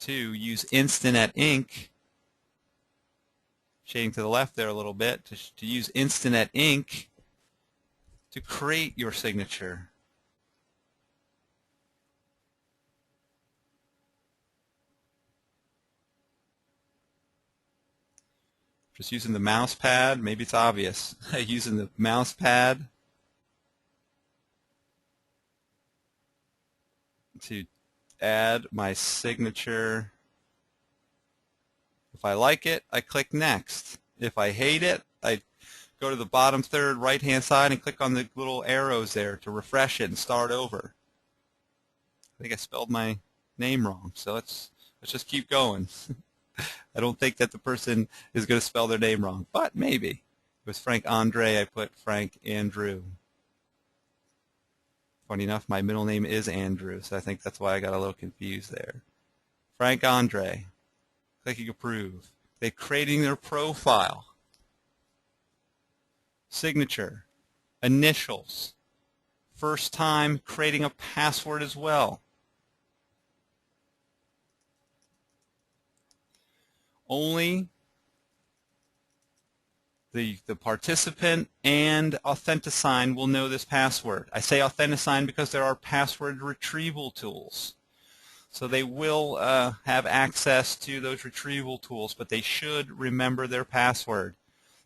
to use Instant ink. Shading to the left there a little bit, to use Instant ink to create your signature. Just using the mouse pad, maybe it's obvious. Using the mouse pad to add my signature. If I like it, I click Next. If I hate it, I go to the bottom third right-hand side and click on the little arrows there to refresh it and start over. I think I spelled my name wrong, so let's just keep going. I don't think that the person is going to spell their name wrong, but maybe. It was Frank Andre, I put Frank Andrew. Funny enough, my middle name is Andrew, so I think that's why I got a little confused there. Frank Andre. Clicking Approve. They're creating their profile. Signature. Initials. First time creating a password as well. Only the participant and Authentisign will know this password. I say Authentisign because there are password retrieval tools. So they will have access to those retrieval tools, but they should remember their password.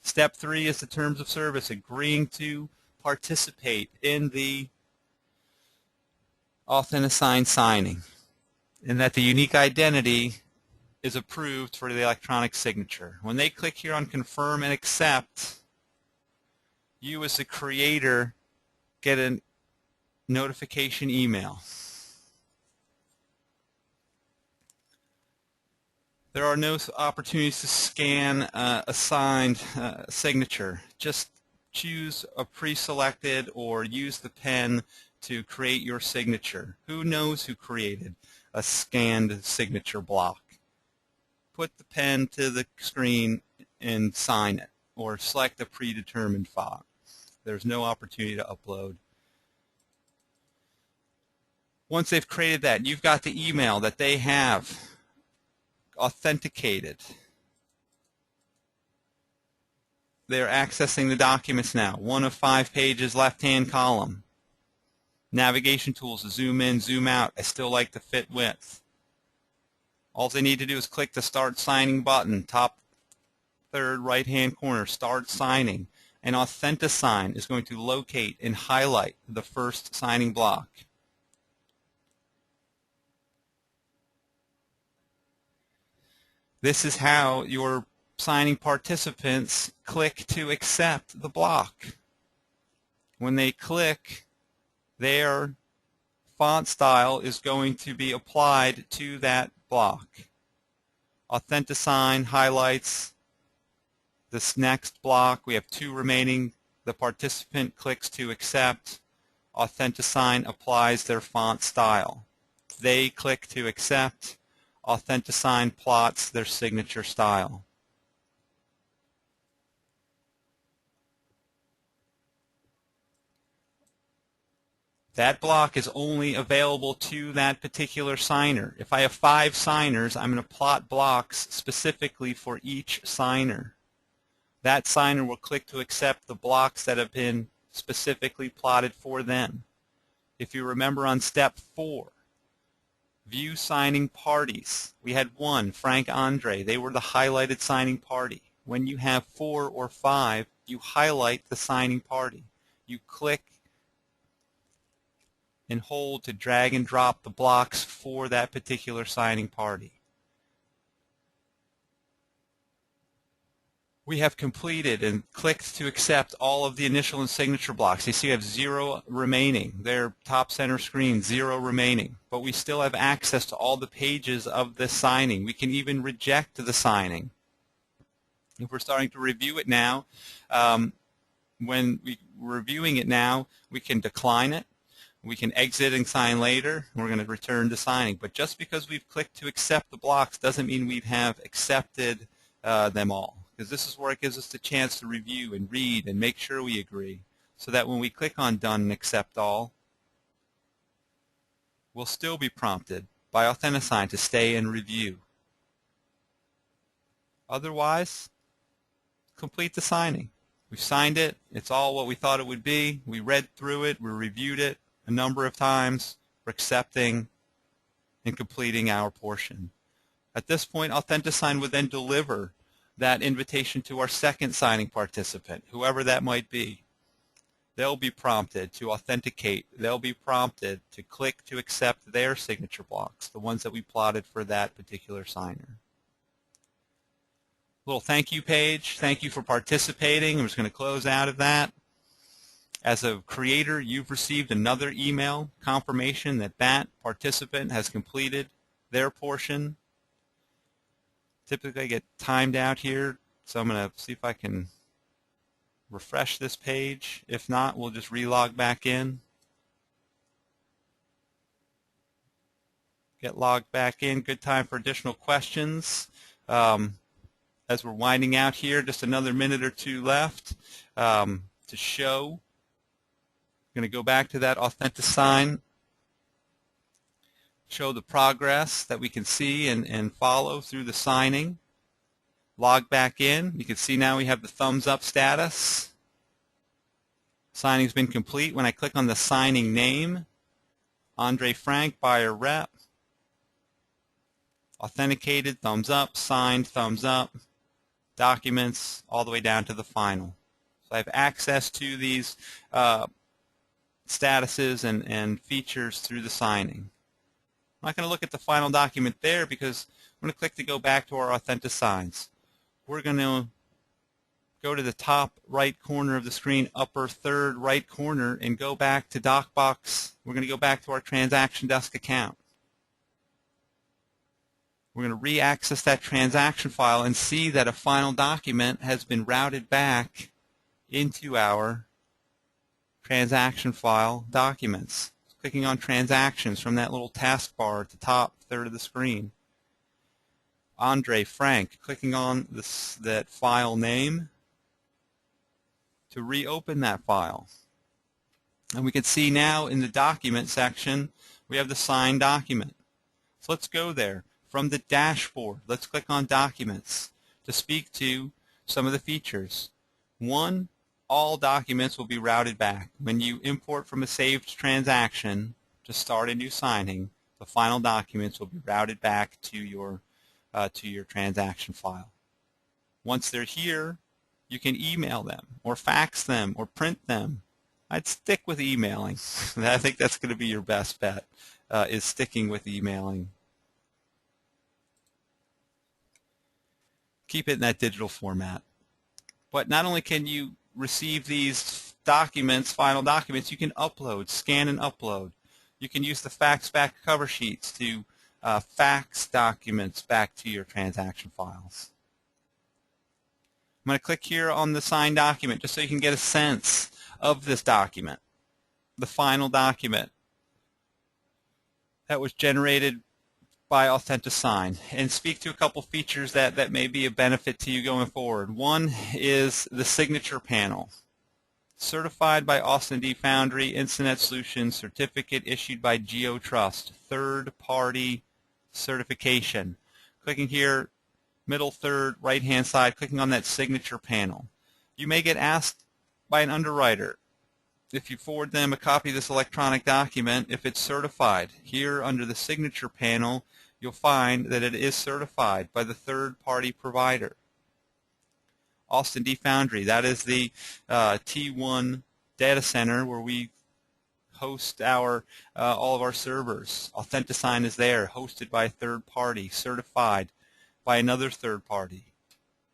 Step 3 is the terms of service, agreeing to participate in the Authentisign signing, and that the unique identity is approved for the electronic signature. When they click here on Confirm and Accept, you as the creator get a notification email. There are no opportunities to scan a signed signature. Just choose a pre-selected or use the pen to create your signature. Who knows who created a scanned signature block? Put the pen to the screen and sign it, or select a predetermined font. There's no opportunity to upload. Once they've created that, you've got the email that they have authenticated. They're accessing the documents now. 1 of 5 pages, left-hand column. Navigation tools, zoom in, zoom out. I still like the fit width. All they need to do is click the Start Signing button, top third right-hand corner, Start Signing. And Authentisign is going to locate and highlight the first signing block. This is how your signing participants click to accept the block. When they click, their font style is going to be applied to that block. Authenticate highlights this next block. We have 2 remaining. The participant clicks to accept. Authenticate applies their font style. They click to accept. Authenticate plots their signature style. That block is only available to that particular signer. If I have 5 signers, I'm going to plot blocks specifically for each signer. That signer will click to accept the blocks that have been specifically plotted for them. If you remember on step 4, view signing parties, we had 1, Frank Andre. They were the highlighted signing party. When you have 4 or 5, you highlight the signing party. You click and hold to drag and drop the blocks for that particular signing party. We have completed and clicked to accept all of the initial and signature blocks. You see we have 0 remaining. They're top center screen, 0 remaining. But we still have access to all the pages of this signing. We can even reject the signing. If we're starting to review it now, when we're reviewing it now, we can decline it. We can exit and sign later. We're going to return to signing. But just because we've clicked to accept the blocks doesn't mean we have accepted them all. Because this is where it gives us the chance to review and read and make sure we agree. So that when we click on Done and Accept All, we'll still be prompted by Authenticate to stay and review. Otherwise, complete the signing. We've signed it. It's all what we thought it would be. We read through it. We reviewed it a number of times. We're accepting and completing our portion. At this point, Authenticate would then deliver that invitation to our second signing participant, whoever that might be. They'll be prompted to authenticate. They'll be prompted to click to accept their signature blocks, the ones that we plotted for that particular signer. Little thank you page. Thank you for participating. I'm just going to close out of that. As a creator, you've received another email confirmation that that participant has completed their portion. Typically I get timed out here, so I'm going to see if I can refresh this page. If not, we'll just relog back in. Get logged back in. Good time for additional questions. As we're winding out here, just another minute or 2 left to show. I'm going to go back to that Authenticate, show the progress that we can see and follow through the signing. Log back in. You can see now we have the thumbs up status. Signing's been complete. When I click on the signing name, Andre Frank, buyer rep, authenticated, thumbs up, signed, thumbs up, documents, all the way down to the final. So I have access to these statuses and features through the signing. I'm not going to look at the final document there because I'm going to click to go back to our Authenticate. We're going to go to the top right corner of the screen, upper third right corner, and go back to DocBox. We're going to go back to our transaction desk account. We're going to re-access that transaction file and see that a final document has been routed back into our transaction file documents. Clicking on transactions from that little taskbar at the top third of the screen. Andre Frank, clicking on that file name to reopen that file. And we can see now in the document section we have the signed document. So let's go there. From the dashboard, let's click on Documents to speak to some of the features. 1, all documents will be routed back. When you import from a saved transaction to start a new signing, the final documents will be routed back to your transaction file. Once they're here, you can email them or fax them or print them. I'd stick with emailing. I think that's going to be your best bet, is sticking with emailing. keep it in that digital format. But not only can you receive these documents, final documents, you can upload, scan and upload. You can use the fax back cover sheets to fax documents back to your transaction files. I'm going to click here on the signed document just so you can get a sense of this document, the final document that was generated by Authenticate, and speak to a couple features that may be a benefit to you going forward. One is the signature panel. Certified by Austin D Foundry, Internet Solutions, certificate issued by GeoTrust, third-party certification. Clicking here, middle third, right-hand side, clicking on that signature panel. You may get asked by an underwriter if you forward them a copy of this electronic document if it's certified. Here under the signature panel, you'll find that it is certified by the third-party provider. Austin D Foundry, that is the T1 data center where we host our all of our servers. Authenticate is there, hosted by a third party, certified by another third party.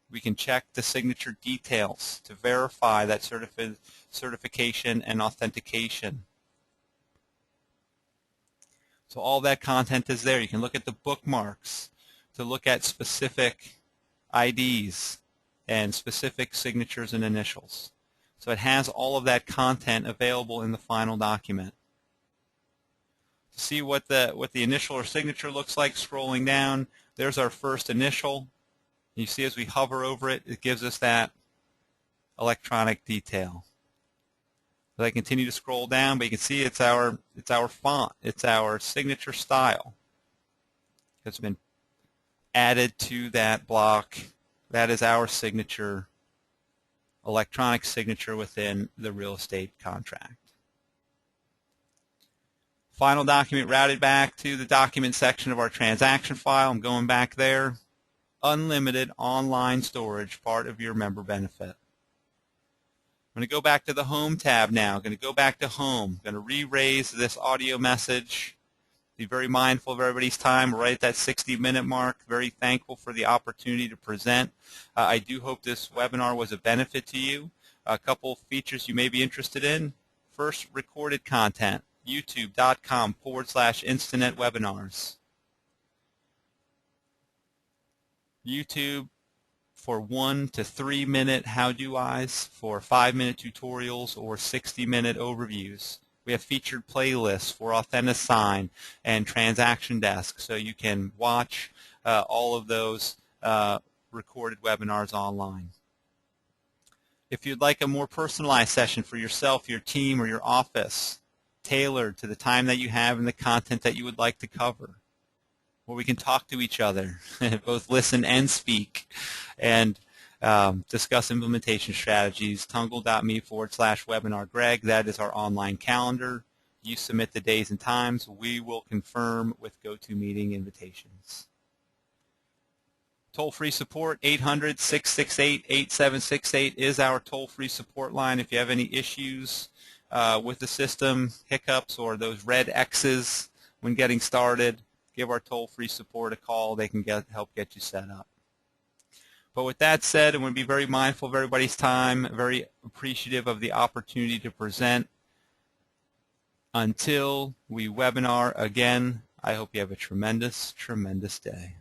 We can check the signature details to verify that certification and authentication. So all that content is there. You can look at the bookmarks to look at specific IDs and specific signatures and initials. So it has all of that content available in the final document. To see what the initial or signature looks like, scrolling down, there's our first initial. You see as we hover over it, it gives us that electronic detail. As I continue to scroll down, but you can see it's our font, it's our signature style. It's been added to that block. That is our signature, electronic signature within the real estate contract. Final document routed back to the document section of our transaction file. I'm going back there. Unlimited online storage, part of your member benefit. I'm going to go back to the Home tab now. I'm going to go back to Home. I'm going to re-raise this audio message. Be very mindful of everybody's time. We're right at that 60-minute mark. Very thankful for the opportunity to present. I do hope this webinar was a benefit to you. A couple features you may be interested in. First, recorded content, youtube.com/Instanet webinars. YouTube for 1 to 3 minute how-do-Is, for 5-minute tutorials, or 60-minute overviews. We have featured playlists for Authenticate and Transaction Desk, so you can watch all of those recorded webinars online. If you'd like a more personalized session for yourself, your team, or your office, tailored to the time that you have and the content that you would like to cover, where we can talk to each other, both listen and speak, and discuss implementation strategies, tungle.me/webinar Greg. That is our online calendar. You submit the days and times. We will confirm with GoToMeeting invitations. Toll-free support, 800-668-8768 is our toll-free support line. If you have any issues with the system, hiccups, or those red X's when getting started, give our toll-free support a call. They can help get you set up. But with that said, I'm going to be very mindful of everybody's time, very appreciative of the opportunity to present. Until we webinar again, I hope you have a tremendous, tremendous day.